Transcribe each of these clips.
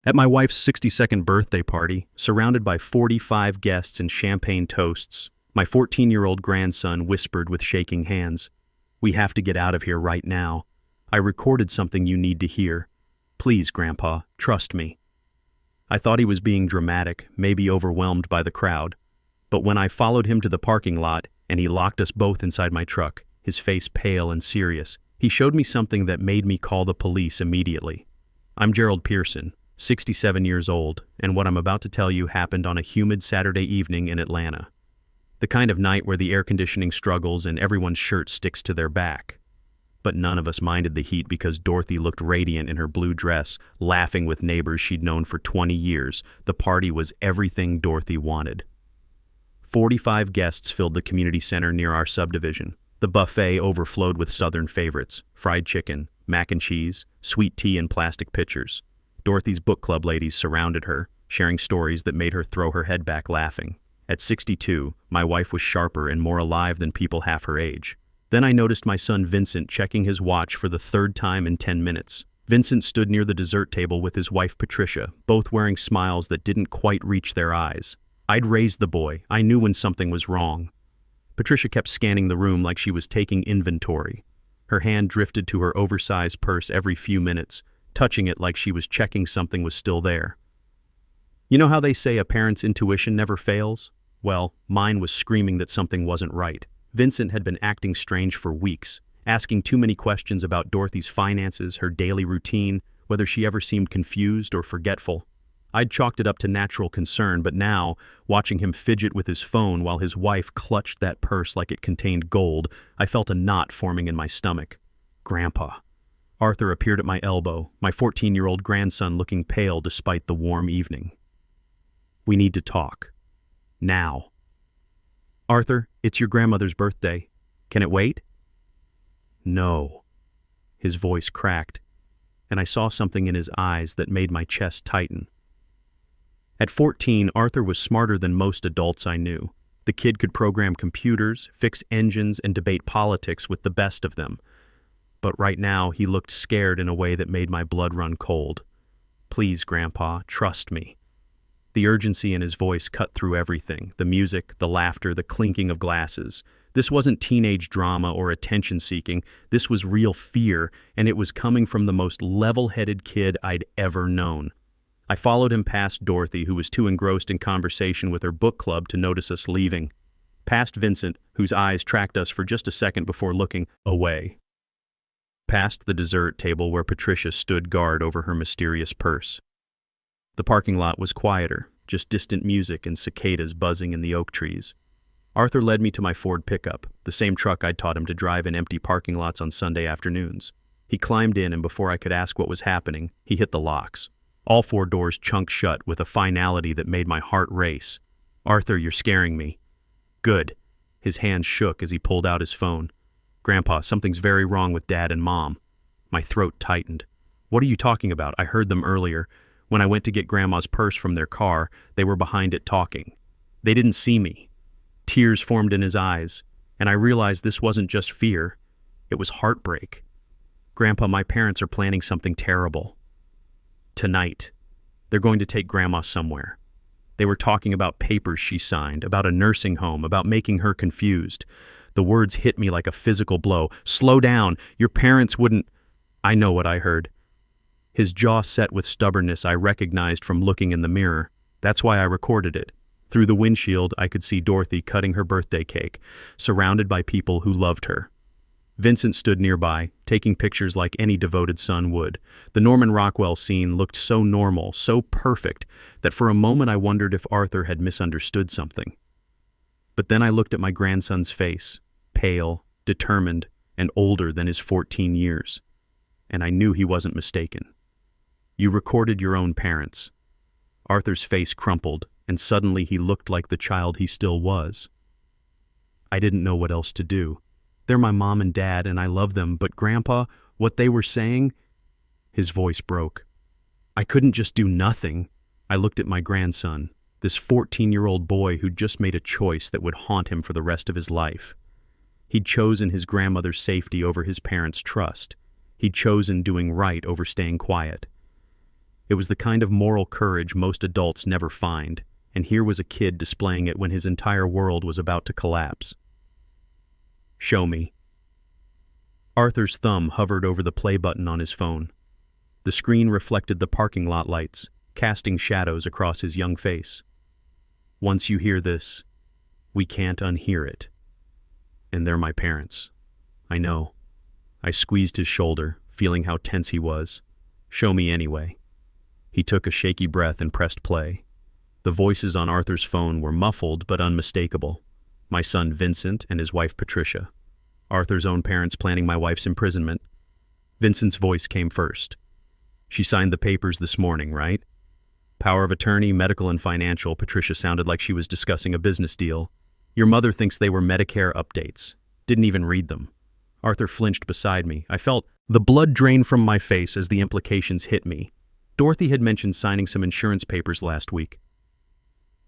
At my wife's 62nd birthday party, surrounded by 45 guests and champagne toasts, my 14-year-old grandson whispered with shaking hands, "We have to get out of here right now. I recorded something you need to hear. Please, Grandpa, trust me." I thought he was being dramatic, maybe overwhelmed by the crowd. But when I followed him to the parking lot and he locked us both inside my truck, his face pale and serious, he showed me something that made me call the police immediately. I'm Gerald Pearson, 67 years old, and what I'm about to tell you happened on a humid Saturday evening in Atlanta. The kind of night where the air conditioning struggles and everyone's shirt sticks to their back. But none of us minded the heat because Dorothy looked radiant in her blue dress, laughing with neighbors she'd known for 20 years. The party was everything Dorothy wanted. 45 guests filled the community center near our subdivision. The buffet overflowed with Southern favorites: fried chicken, mac and cheese, sweet tea in plastic pitchers. Dorothy's book club ladies surrounded her, sharing stories that made her throw her head back laughing. At 62, my wife was sharper and more alive than people half her age. Then I noticed my son Vincent checking his watch for the third time in 10 minutes. Vincent stood near the dessert table with his wife Patricia, both wearing smiles that didn't quite reach their eyes. I'd raised the boy. I knew when something was wrong. Patricia kept scanning the room like she was taking inventory. Her hand drifted to her oversized purse every few minutes, touching it like she was checking something was still there. You know how they say a parent's intuition never fails? Well, mine was screaming that something wasn't right. Vincent had been acting strange for weeks, asking too many questions about Dorothy's finances, her daily routine, whether she ever seemed confused or forgetful. I'd chalked it up to natural concern, but now, watching him fidget with his phone while his wife clutched that purse like it contained gold, I felt a knot forming in my stomach. Grandpa. Arthur appeared at my elbow, my 14-year-old grandson looking pale despite the warm evening. "We need to talk. Now." "Arthur, it's your grandmother's birthday. Can it wait?" "No." His voice cracked, and I saw something in his eyes that made my chest tighten. At 14, Arthur was smarter than most adults I knew. The kid could program computers, fix engines, and debate politics with the best of them. But right now, he looked scared in a way that made my blood run cold. "Please, Grandpa, trust me." The urgency in his voice cut through everything: the music, the laughter, the clinking of glasses. This wasn't teenage drama or attention-seeking. This was real fear, and it was coming from the most level-headed kid I'd ever known. I followed him past Dorothy, who was too engrossed in conversation with her book club to notice us leaving. Past Vincent, whose eyes tracked us for just a second before looking away. Past the dessert table where Patricia stood guard over her mysterious purse. The parking lot was quieter, just distant music and cicadas buzzing in the oak trees. Arthur led me to my Ford pickup, the same truck I'd taught him to drive in empty parking lots on Sunday afternoons. He climbed in, and before I could ask what was happening, he hit the locks. All 4 doors chunked shut with a finality that made my heart race. "Arthur, you're scaring me." "Good." His hand shook as he pulled out his phone. "Grandpa, something's very wrong with Dad and Mom." My throat tightened. "What are you talking about? I heard them earlier. When I went to get Grandma's purse from their car, they were behind it talking. They didn't see me." Tears formed in his eyes, and I realized this wasn't just fear. It was heartbreak. "Grandpa, my parents are planning something terrible. Tonight. They're going to take Grandma somewhere. They were talking about papers she signed, about a nursing home, about making her confused." The words hit me like a physical blow. "Slow down. Your parents wouldn't—" "I know what I heard." His jaw set with stubbornness I recognized from looking in the mirror. That's why I recorded it. Through the windshield, I could see Dorothy cutting her birthday cake, surrounded by people who loved her. Vincent stood nearby, taking pictures like any devoted son would. The Norman Rockwell scene looked so normal, so perfect, that for a moment I wondered if Arthur had misunderstood something. But then I looked at my grandson's face, pale, determined, and older than his 14 years. And I knew he wasn't mistaken. "You recorded your own parents." Arthur's face crumpled, and suddenly he looked like the child he still was. I didn't know what else to do. "They're my mom and dad, and I love them, but Grandpa, what they were saying—" His voice broke. I couldn't just do nothing. I looked at my grandson, this 14-year-old boy who'd just made a choice that would haunt him for the rest of his life. He'd chosen his grandmother's safety over his parents' trust. He'd chosen doing right over staying quiet. It was the kind of moral courage most adults never find, and here was a kid displaying it when his entire world was about to collapse. "Show me." Arthur's thumb hovered over the play button on his phone. The screen reflected the parking lot lights, casting shadows across his young face. "Once you hear this, we can't unhear it. And they're my parents. I know." I squeezed his shoulder, feeling how tense he was. "Show me anyway." He took a shaky breath and pressed play. The voices on Arthur's phone were muffled but unmistakable. My son Vincent and his wife Patricia. Arthur's own parents planning my wife's imprisonment. Vincent's voice came first. "She signed the papers this morning, right?" Power of attorney, medical and financial. Patricia sounded like she was discussing a business deal. "Your mother thinks they were Medicare updates. Didn't even read them." Arthur flinched beside me. I felt the blood drain from my face as the implications hit me. Dorothy had mentioned signing some insurance papers last week.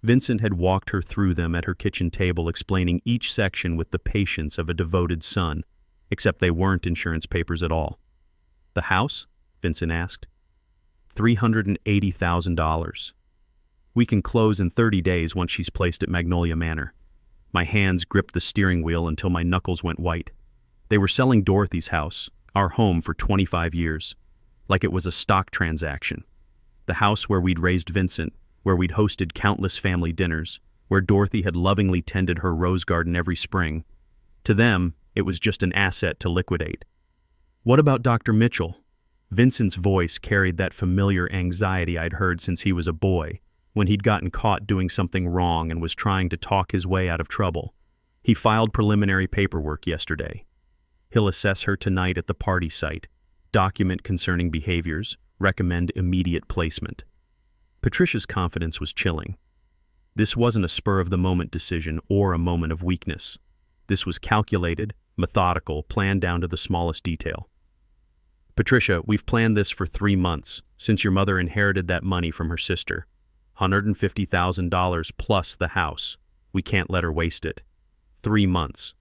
Vincent had walked her through them at her kitchen table, explaining each section with the patience of a devoted son, except they weren't insurance papers at all. "The house?" Vincent asked. $380,000. "We can close in 30 days once she's placed at Magnolia Manor." My hands gripped the steering wheel until my knuckles went white. They were selling Dorothy's house, our home, for 25 years, like it was a stock transaction. The house where we'd raised Vincent, where we'd hosted countless family dinners, where Dorothy had lovingly tended her rose garden every spring. To them, it was just an asset to liquidate. "What about Dr. Mitchell?" Vincent's voice carried that familiar anxiety I'd heard since he was a boy, when he'd gotten caught doing something wrong and was trying to talk his way out of trouble. "He filed preliminary paperwork yesterday. He'll assess her tonight at the party site, document concerning behaviors, recommend immediate placement." Patricia's confidence was chilling. This wasn't a spur-of-the-moment decision or a moment of weakness. This was calculated, methodical, planned down to the smallest detail. "Patricia, we've planned this for 3 months, since your mother inherited that money from her sister. $150,000 plus the house. We can't let her waste it. 3 months.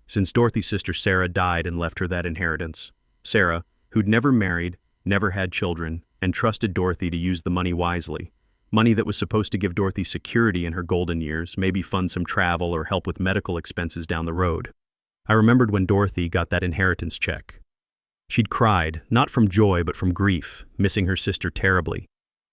Since Dorothy's sister Sarah died and left her that inheritance. Sarah, who'd never married, never had children, and trusted Dorothy to use the money wisely. Money that was supposed to give Dorothy security in her golden years, maybe fund some travel or help with medical expenses down the road. I remembered when Dorothy got that inheritance check. She'd cried, not from joy but from grief, missing her sister terribly.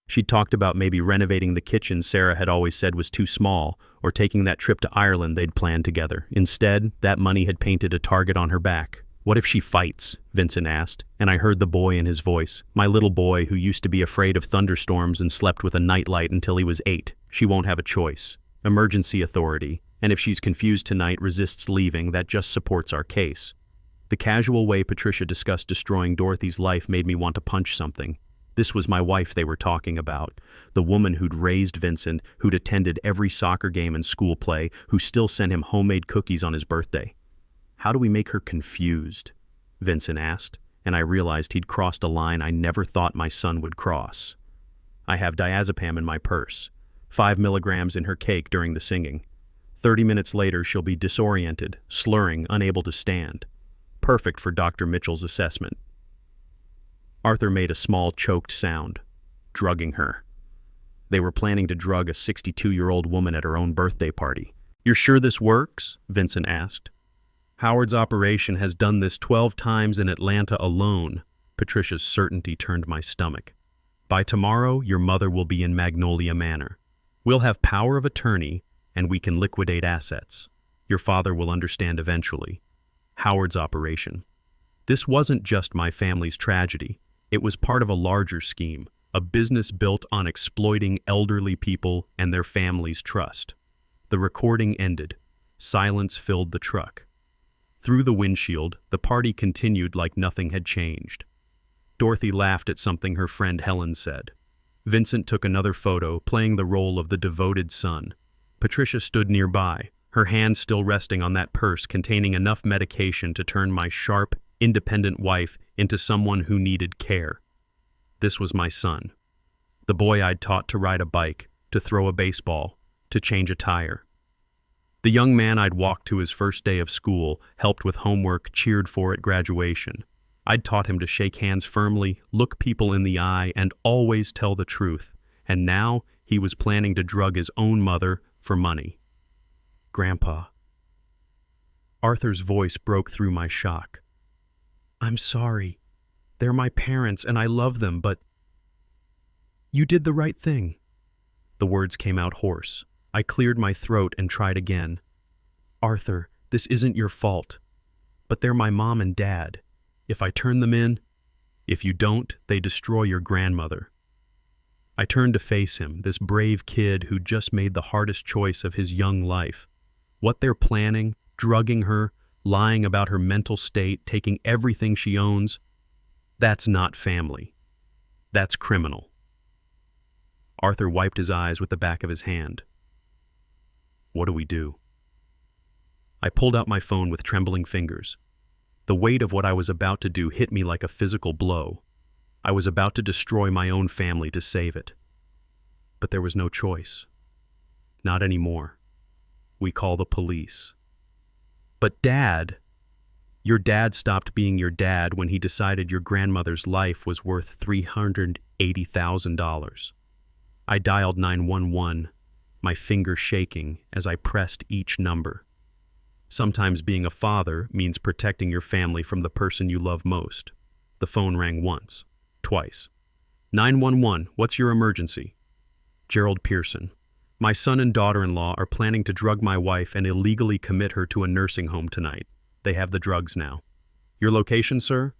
She'd talked about maybe renovating the kitchen Sarah had always said was too small, or taking that trip to Ireland they'd planned together. Instead, that money had painted a target on her back. "What if she fights?" Vincent asked, and I heard the boy in his voice. "My little boy who used to be afraid of thunderstorms and slept with a nightlight until he was 8. She won't have a choice. Emergency authority. And if she's confused tonight, resists leaving, that just supports our case." The casual way Patricia discussed destroying Dorothy's life made me want to punch something. This was my wife they were talking about, the woman who'd raised Vincent, who'd attended every soccer game and school play, who still sent him homemade cookies on his birthday. "How do we make her confused?" Vincent asked, and I realized he'd crossed a line I never thought my son would cross. "I have diazepam in my purse. 5 milligrams in her cake during the singing. 30 minutes later she'll be disoriented, slurring, unable to stand. Perfect for Dr. Mitchell's assessment." Arthur made a small choked sound. "Drugging her." They were planning to drug a 62-year-old woman at her own birthday party. "You're sure this works?" Vincent asked. "Howard's operation has done this 12 times in Atlanta alone." Patricia's certainty turned my stomach. "By tomorrow, your mother will be in Magnolia Manor. We'll have power of attorney, and we can liquidate assets. Your father will understand eventually. Howard's operation. This wasn't just my family's tragedy. It was part of a larger scheme, a business built on exploiting elderly people and their families' trust." The recording ended. Silence filled the truck. Through the windshield, the party continued like nothing had changed. Dorothy laughed at something her friend Helen said. Vincent took another photo, playing the role of the devoted son. Patricia stood nearby, her hand still resting on that purse containing enough medication to turn my sharp, independent wife into someone who needed care. This was my son. The boy I'd taught to ride a bike, to throw a baseball, to change a tire. The young man I'd walked to his first day of school, helped with homework, cheered for at graduation. I'd taught him to shake hands firmly, look people in the eye, and always tell the truth. And now he was planning to drug his own mother for money. Grandpa. Arthur's voice broke through my shock. I'm sorry. They're my parents and I love them, but you did the right thing. The words came out hoarse. I cleared my throat and tried again. Arthur, this isn't your fault. But they're my mom and dad. If I turn them in, if you don't, they destroy your grandmother. I turned to face him, this brave kid who just made the hardest choice of his young life. What they're planning, drugging her, lying about her mental state, taking everything she owns, that's not family. That's criminal. Arthur wiped his eyes with the back of his hand. What do we do? I pulled out my phone with trembling fingers. The weight of what I was about to do hit me like a physical blow. I was about to destroy my own family to save it. But there was no choice. Not anymore. We call the police. But Dad, your dad stopped being your dad when he decided your grandmother's life was worth $380,000. I dialed 911, my fingers shaking as I pressed each number. Sometimes being a father means protecting your family from the person you love most. The phone rang once, twice. 911, what's your emergency? Gerald Pearson. My son and daughter-in-law are planning to drug my wife and illegally commit her to a nursing home tonight. They have the drugs now. Your location, sir?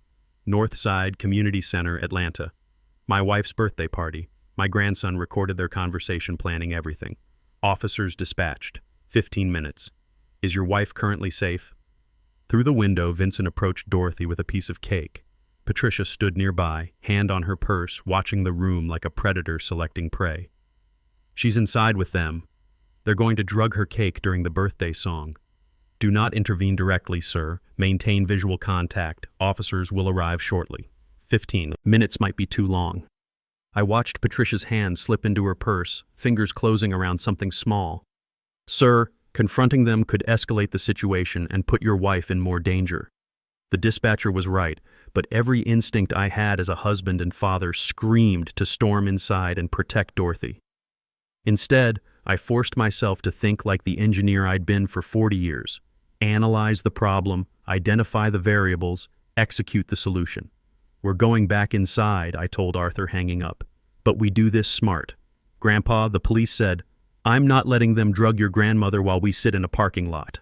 North Side Community Center, Atlanta. My wife's birthday party. My grandson recorded their conversation planning everything. Officers dispatched. 15 minutes. Is your wife currently safe? Through the window, Vincent approached Dorothy with a piece of cake. Patricia stood nearby, hand on her purse, watching the room like a predator selecting prey. She's inside with them. They're going to drug her cake during the birthday song. Do not intervene directly, sir. Maintain visual contact. Officers will arrive shortly. 15 minutes might be too long. I watched Patricia's hand slip into her purse, fingers closing around something small. Sir, confronting them could escalate the situation and put your wife in more danger. The dispatcher was right, but every instinct I had as a husband and father screamed to storm inside and protect Dorothy. Instead, I forced myself to think like the engineer I'd been for 40 years. Analyze the problem, identify the variables, execute the solution. We're going back inside, I told Arthur, hanging up. But we do this smart. Grandpa, the police said, I'm not letting them drug your grandmother while we sit in a parking lot.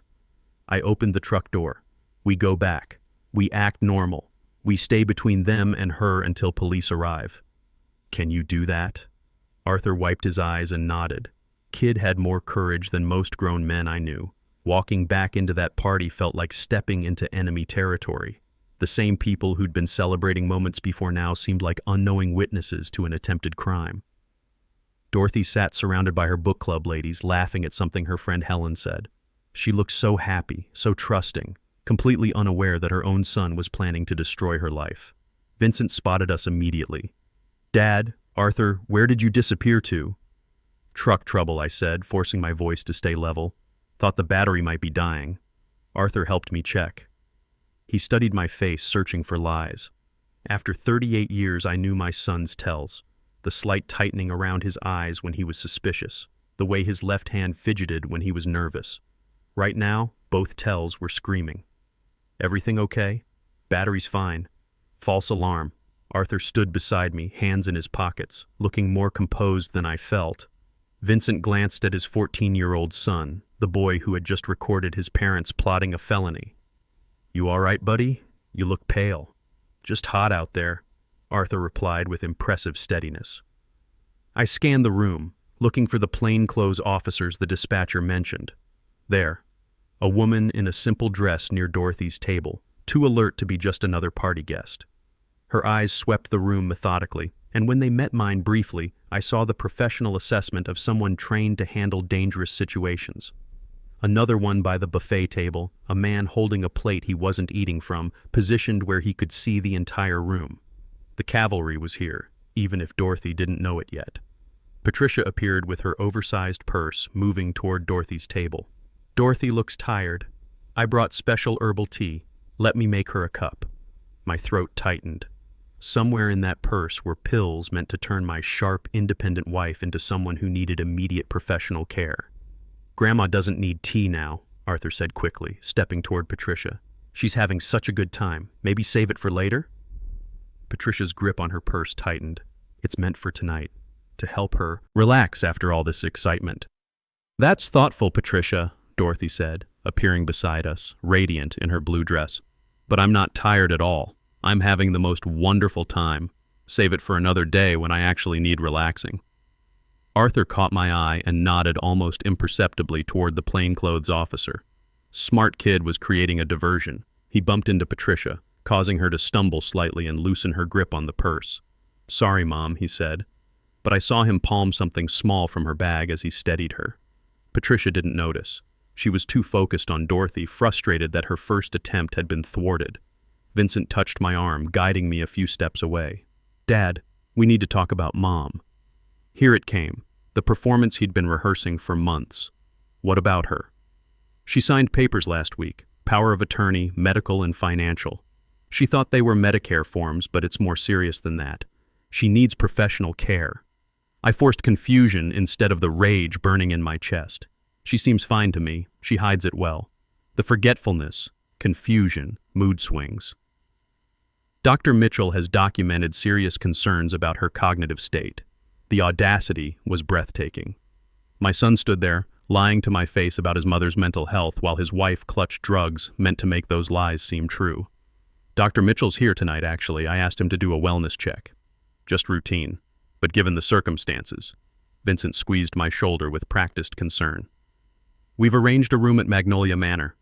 I opened the truck door. We go back. We act normal. We stay between them and her until police arrive. Can you do that? Arthur wiped his eyes and nodded. Kid had more courage than most grown men I knew. Walking back into that party felt like stepping into enemy territory. The same people who'd been celebrating moments before now seemed like unknowing witnesses to an attempted crime. Dorothy sat surrounded by her book club ladies, laughing at something her friend Helen said. She looked so happy, so trusting, completely unaware that her own son was planning to destroy her life. Vincent spotted us immediately. Dad, Arthur, where did you disappear to? Truck trouble, I said, forcing my voice to stay level. Thought the battery might be dying. Arthur helped me check. He studied my face, searching for lies. After 38 years, I knew my son's tells. The slight tightening around his eyes when he was suspicious. The way his left hand fidgeted when he was nervous. Right now, both tells were screaming. Everything okay? Battery's fine. False alarm. Arthur stood beside me, hands in his pockets, looking more composed than I felt. Vincent glanced at his 14-year-old son, the boy who had just recorded his parents plotting a felony. You all right, buddy? You look pale. Just hot out there, Arthur replied with impressive steadiness. I scanned the room, looking for the plainclothes officers the dispatcher mentioned. There, a woman in a simple dress near Dorothy's table, too alert to be just another party guest. Her eyes swept the room methodically, and when they met mine briefly, I saw the professional assessment of someone trained to handle dangerous situations. Another one by the buffet table, a man holding a plate he wasn't eating from, positioned where he could see the entire room. The cavalry was here, even if Dorothy didn't know it yet. Patricia appeared with her oversized purse, moving toward Dorothy's table. Dorothy looks tired. I brought special herbal tea. Let me make her a cup. My throat tightened. Somewhere in that purse were pills meant to turn my sharp, independent wife into someone who needed immediate professional care. "Grandma doesn't need tea now," Arthur said quickly, stepping toward Patricia. "She's having such a good time. Maybe save it for later?" Patricia's grip on her purse tightened. "It's meant for tonight, to help her relax after all this excitement." "That's thoughtful, Patricia," Dorothy said, appearing beside us, radiant in her blue dress. "But I'm not tired at all. I'm having the most wonderful time. Save it for another day when I actually need relaxing." Arthur caught my eye and nodded almost imperceptibly toward the plainclothes officer. Smart kid was creating a diversion. He bumped into Patricia, causing her to stumble slightly and loosen her grip on the purse. "Sorry, Mom," he said, but I saw him palm something small from her bag as he steadied her. Patricia didn't notice. She was too focused on Dorothy, frustrated that her first attempt had been thwarted. Vincent touched my arm, guiding me a few steps away. "Dad, we need to talk about Mom." Here it came, the performance he'd been rehearsing for months. What about her? "She signed papers last week, power of attorney, medical and financial. She thought they were Medicare forms, but it's more serious than that. She needs professional care." I forced confusion instead of the rage burning in my chest. "She seems fine to me. She hides it well." The forgetfulness, confusion, mood swings. Dr. Mitchell has documented serious concerns about her cognitive state. The audacity was breathtaking. My son stood there, lying to my face about his mother's mental health while his wife clutched drugs meant to make those lies seem true. "Dr. Mitchell's here tonight, actually. I asked him to do a wellness check. Just routine. But given the circumstances." Vincent squeezed my shoulder with practiced concern. "We've arranged a room at Magnolia Manor.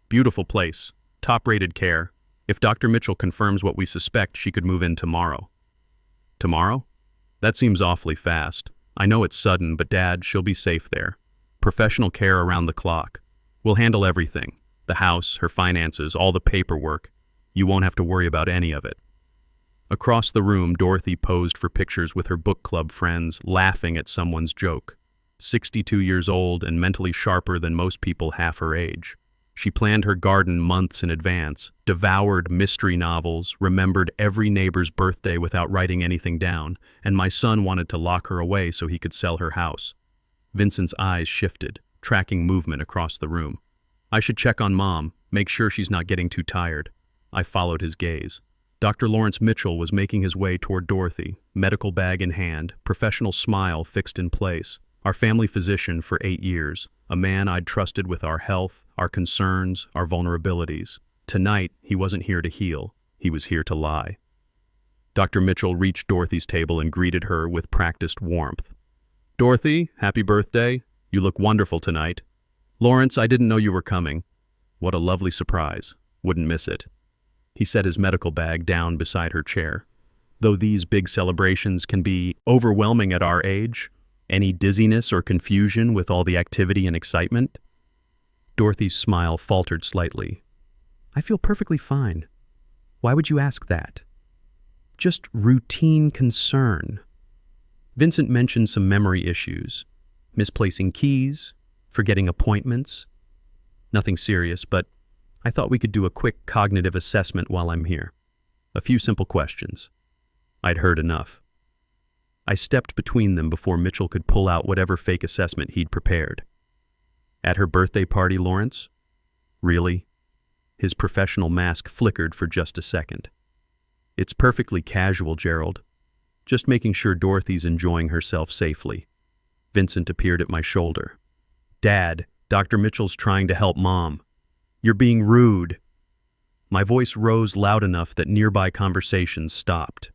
Beautiful place, top-rated care. If Dr. Mitchell confirms what we suspect, she could move in tomorrow." "Tomorrow? That seems awfully fast. I know it's sudden, but Dad, she'll be safe there. Professional care around the clock. We'll handle everything. The house, her finances, all the paperwork. You won't have to worry about any of it." Across the room, Dorothy posed for pictures with her book club friends, laughing at someone's joke. 62 years old and mentally sharper than most people half her age. She planned her garden months in advance, devoured mystery novels, remembered every neighbor's birthday without writing anything down, and my son wanted to lock her away so he could sell her house. Vincent's eyes shifted, tracking movement across the room. "I should check on Mom, make sure she's not getting too tired." I followed his gaze. Dr. Lawrence Mitchell was making his way toward Dorothy, medical bag in hand, professional smile fixed in place. Our family physician for 8 years, a man I'd trusted with our health, our concerns, our vulnerabilities. Tonight, he wasn't here to heal. He was here to lie. Dr. Mitchell reached Dorothy's table and greeted her with practiced warmth. "Dorothy, happy birthday. You look wonderful tonight. Lawrence, I didn't know you were coming. What a lovely surprise. Wouldn't miss it." He set his medical bag down beside her chair. "Though these big celebrations can be overwhelming at our age, any dizziness or confusion with all the activity and excitement?" Dorothy's smile faltered slightly. "I feel perfectly fine. Why would you ask that?" "Just routine concern." Vincent mentioned some memory issues, misplacing keys, forgetting appointments. Nothing serious, but I thought we could do a quick cognitive assessment while I'm here. A few simple questions. I'd heard enough. I stepped between them before Mitchell could pull out whatever fake assessment he'd prepared. "At her birthday party, Lawrence?" "Really?" His professional mask flickered for just a second. "It's perfectly casual, Gerald. Just making sure Dorothy's enjoying herself safely." Vincent appeared at my shoulder. "Dad, Dr. Mitchell's trying to help Mom. You're being rude." My voice rose loud enough that nearby conversations stopped.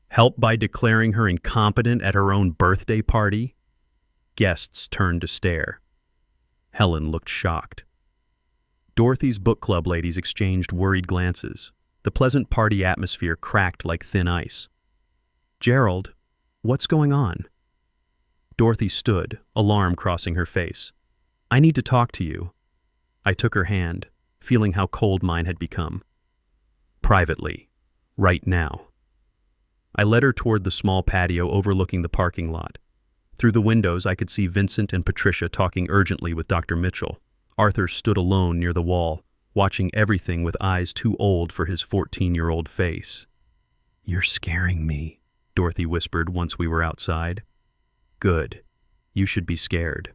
"Help by declaring her incompetent at her own birthday party?" Guests turned to stare. Helen looked shocked. Dorothy's book club ladies exchanged worried glances. The pleasant party atmosphere cracked like thin ice. "Gerald, what's going on?" Dorothy stood, alarm crossing her face. "I need to talk to you." I took her hand, feeling how cold mine had become. "Privately, right now." I led her toward the small patio overlooking the parking lot. Through the windows, I could see Vincent and Patricia talking urgently with Dr. Mitchell. Arthur stood alone near the wall, watching everything with eyes too old for his 14-year-old face. "You're scaring me," Dorothy whispered once we were outside. "Good. You should be scared."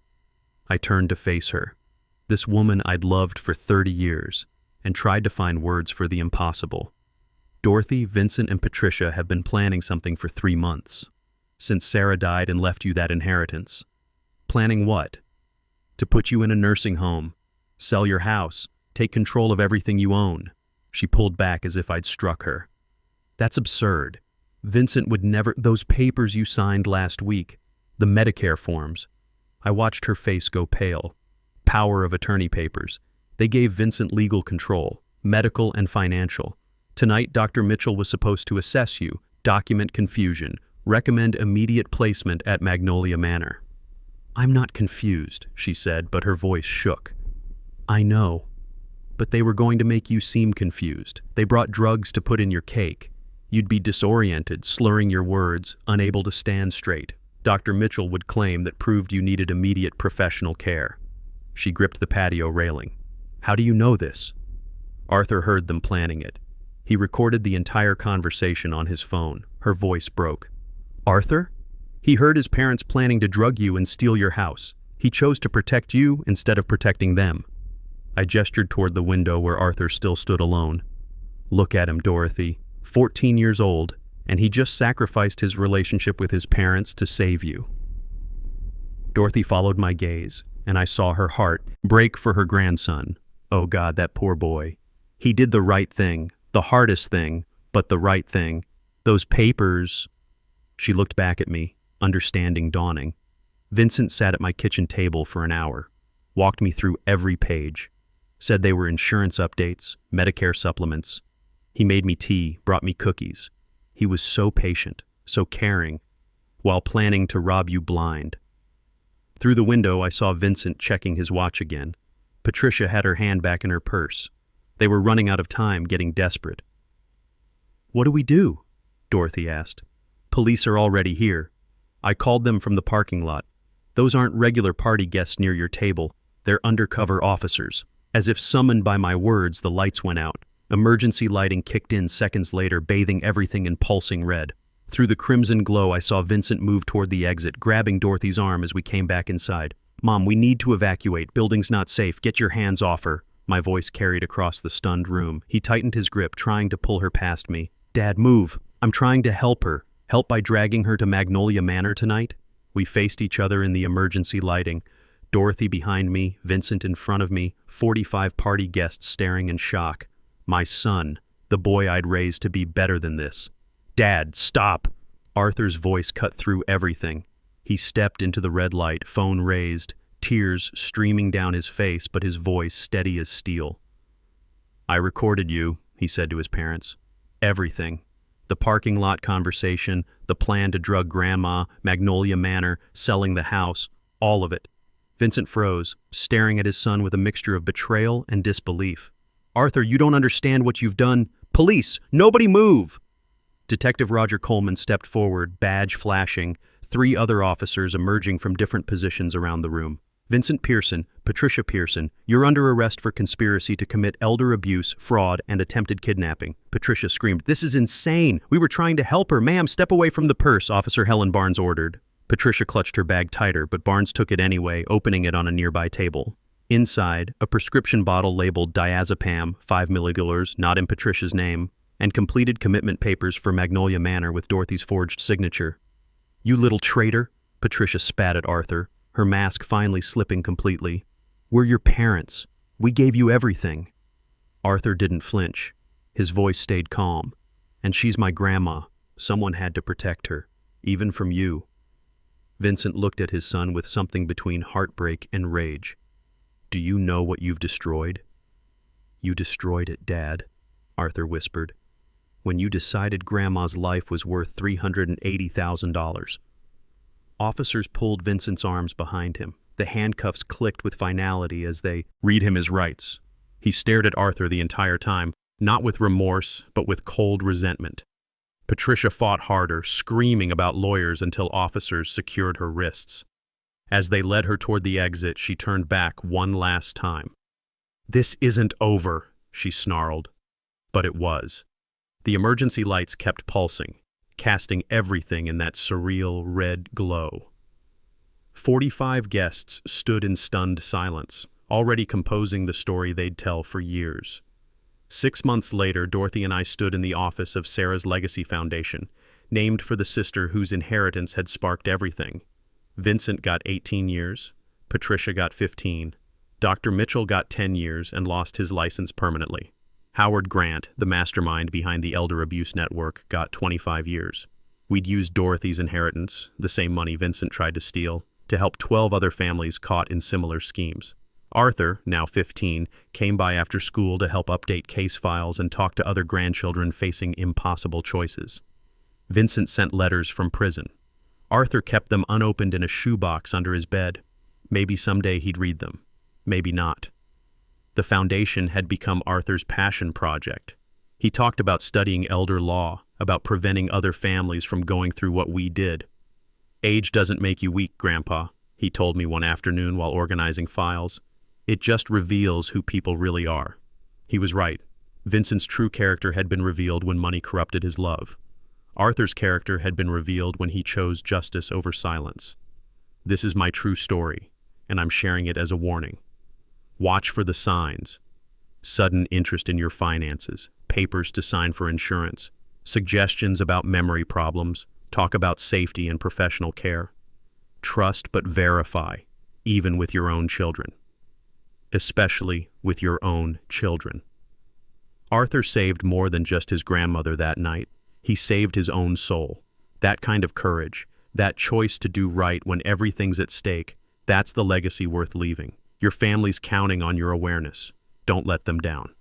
I turned to face her. This woman I'd loved for 30 years, and tried to find words for the impossible. "Dorothy, Vincent, and Patricia have been planning something for 3 months. Since Sarah died and left you that inheritance." "Planning what?" "To put you in a nursing home, sell your house, take control of everything you own." She pulled back as if I'd struck her. "That's absurd. Vincent would never—" "Those papers you signed last week, the Medicare forms." I watched her face go pale. "Power of attorney papers. They gave Vincent legal control, medical and financial. Tonight, Dr. Mitchell was supposed to assess you, document confusion, recommend immediate placement at Magnolia Manor." "I'm not confused," she said, but her voice shook. "I know. But they were going to make you seem confused. They brought drugs to put in your cake. You'd be disoriented, slurring your words, unable to stand straight. Dr. Mitchell would claim that proved you needed immediate professional care." She gripped the patio railing. "How do you know this?" Arthur heard them planning it. He recorded the entire conversation on his phone. Her voice broke. "Arthur? He heard his parents planning to drug you and steal your house. He chose to protect you instead of protecting them." I gestured toward the window where Arthur still stood alone. "Look at him, Dorothy. 14 years old, and he just sacrificed his relationship with his parents to save you." Dorothy followed my gaze, and I saw her heart break for her grandson. Oh God, that poor boy. He did the right thing, the hardest thing, but the right thing. Those papers... She looked back at me, understanding dawning. "Vincent sat at my kitchen table for an hour, walked me through every page, said they were insurance updates, Medicare supplements. He made me tea, brought me cookies. He was so patient, so caring, while planning to rob you blind." Through the window, I saw Vincent checking his watch again. Patricia had her hand back in her purse. They were running out of time, getting desperate. "What do we do?" Dorothy asked. "Police are already here. I called them from the parking lot. Those aren't regular party guests near your table. They're undercover officers." As if summoned by my words, the lights went out. Emergency lighting kicked in seconds later, bathing everything in pulsing red. Through the crimson glow, I saw Vincent move toward the exit, grabbing Dorothy's arm as we came back inside. "Mom, we need to evacuate. Building's not safe. Get your hands off her." My voice carried across the stunned room. He tightened his grip, trying to pull her past me. "Dad, move. I'm trying to help her. Help by dragging her to Magnolia Manor tonight." We faced each other in the emergency lighting. Dorothy behind me, Vincent in front of me, 45 party guests staring in shock. My son, the boy I'd raised to be better than this. "Dad, stop!" Arthur's voice cut through everything. He stepped into the red light, phone raised, tears streaming down his face, but his voice steady as steel. "I recorded you," he said to his parents. "Everything. The parking lot conversation, the plan to drug Grandma, Magnolia Manor, selling the house, all of it." Vincent froze, staring at his son with a mixture of betrayal and disbelief. "Arthur, you don't understand what you've done. Police! Nobody move!" Detective Roger Coleman stepped forward, badge flashing, 3 other officers emerging from different positions around the room. "Vincent Pearson, Patricia Pearson, you're under arrest for conspiracy to commit elder abuse, fraud, and attempted kidnapping." Patricia screamed, "This is insane! We were trying to help her. Ma'am, step away from the purse," Officer Helen Barnes ordered. Patricia clutched her bag tighter, but Barnes took it anyway, opening it on a nearby table. Inside, a prescription bottle labeled diazepam, 5 milliliters, not in Patricia's name, and completed commitment papers for Magnolia Manor with Dorothy's forged signature. "You little traitor!" Patricia spat at Arthur, her mask finally slipping completely. "We're your parents. We gave you everything." Arthur didn't flinch. His voice stayed calm. "And she's my grandma. Someone had to protect her, even from you." Vincent looked at his son with something between heartbreak and rage. "Do you know what you've destroyed?" "You destroyed it, Dad," Arthur whispered, "when you decided Grandma's life was worth $380,000. Officers pulled Vincent's arms behind him. The handcuffs clicked with finality as they read him his rights. He stared at Arthur the entire time, not with remorse, but with cold resentment. Patricia fought harder, screaming about lawyers until officers secured her wrists. As they led her toward the exit, she turned back one last time. "This isn't over," she snarled. But it was. The emergency lights kept pulsing, casting everything in that surreal red glow. 45 guests stood in stunned silence, already composing the story they'd tell for years. 6 months later, Dorothy and I stood in the office of Sarah's Legacy Foundation, named for the sister whose inheritance had sparked everything. Vincent got 18 years, Patricia got 15, Dr. Mitchell got 10 years and lost his license permanently. Howard Grant, the mastermind behind the Elder Abuse Network, got 25 years. We'd used Dorothy's inheritance, the same money Vincent tried to steal, to help 12 other families caught in similar schemes. Arthur, now 15, came by after school to help update case files and talk to other grandchildren facing impossible choices. Vincent sent letters from prison. Arthur kept them unopened in a shoebox under his bed. Maybe someday he'd read them. Maybe not. The foundation had become Arthur's passion project. He talked about studying elder law, about preventing other families from going through what we did. "Age doesn't make you weak, Grandpa," he told me one afternoon while organizing files. "It just reveals who people really are." He was right. Vincent's true character had been revealed when money corrupted his love. Arthur's character had been revealed when he chose justice over silence. This is my true story, and I'm sharing it as a warning. Watch for the signs. Sudden interest in your finances, papers to sign for insurance, suggestions about memory problems, talk about safety and professional care. Trust but verify, even with your own children. Especially with your own children. Arthur saved more than just his grandmother that night. He saved his own soul. That kind of courage, that choice to do right when everything's at stake, that's the legacy worth leaving. Your family's counting on your awareness. Don't let them down.